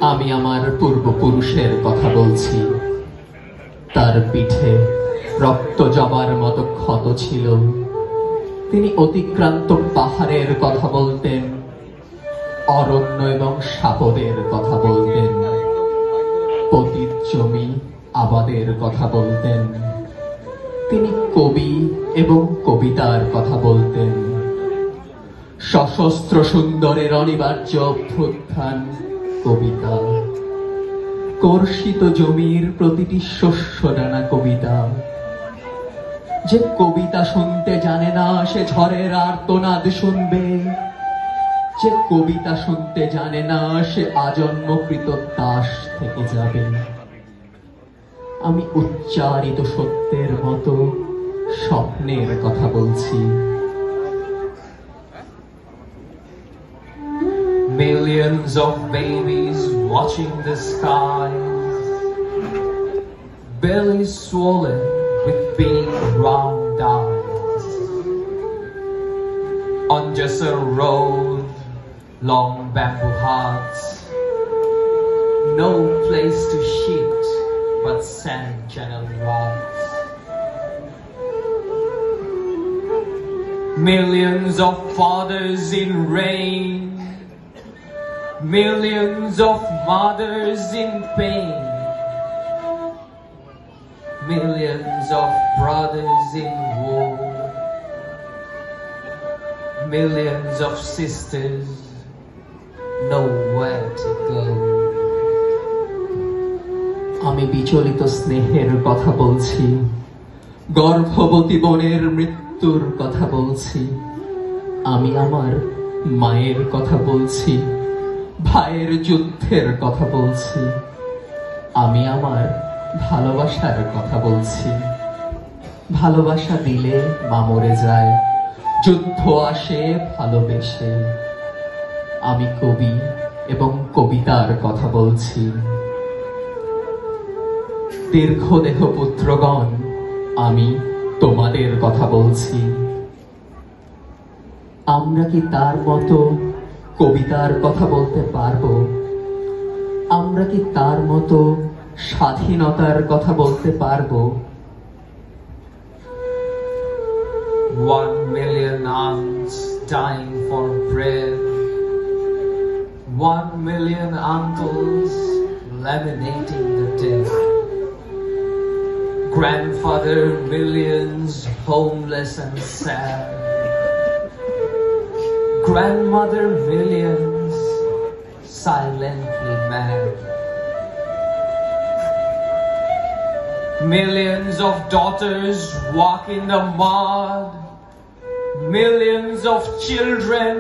আমি আমার পূর্বপুরুষের কথা বলছি। তার পিঠে রক্ত জবার মতো ক্ষত ছিল। তিনি অতিক্রান্ত পাহাড়ের কথা বলতেন, অরণ্য এবং সাপদের কথা বলতেন, পতিত জমি আবাদের কথা বলতেন। তিনি কবি এবং কবিতার কথা বলতেন। সশস্ত্র সুন্দরের অনিবার্য অভ্যুত্থান কবিতা, কর্ষিত জমির প্রতিটি শস্যদানা কবিতা। যে কবিতা শুনতে জানে না সে ঝড়ের আর্তনাদ শুনবে, যে কবিতা শুনতে জানে না সে আজন্মকৃত দাস থেকে যাবে। আমি উচ্চারিত সত্যের মতো স্বপ্নের কথা বলছি। Millions of babies watching the sky, bellies swollen with big round eyes. On just a road, long bamboo huts, no place to shit but sand channel ruts. Millions of fathers in rain, millions of mothers in pain, millions of brothers in war, millions of sisters nowhere to go. আমি বিচলিত স্নেহের কথা বলছি, গর্ভবতী বোনের মৃত্যুর কথা বলছি। আমি আমার মায়ের কথা বলছি, ভাইয়ের যুদ্ধের কথা বলছি। আমি আমার ভালোবাসার কথা বলছি। ভালোবাসা দিলে মা মরে যায়, যুদ্ধ আসে ভালোবেসে। আমি কবি এবং কবিতার কথা বলছি। দীর্ঘদেহ পুত্রগণ, আমি তোমাদের কথা বলছি। আমরা কি তার মতো কবিতার কথা বলতে পারবো? আমরা কি তার মতো স্বাধীনতার কথা বলতে পারবো? 1 million aunts dying for bread, 1 million uncles laminating the dead, grandfather millions homeless and sad, grandmother millions silently mad, millions of daughters walk in the mud, millions of children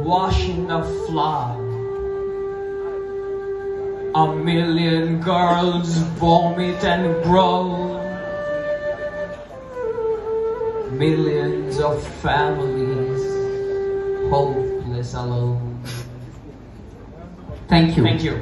wash in the flood, a million girls vomit and grow, millions of families hopeless alone. Thank you. Thank you.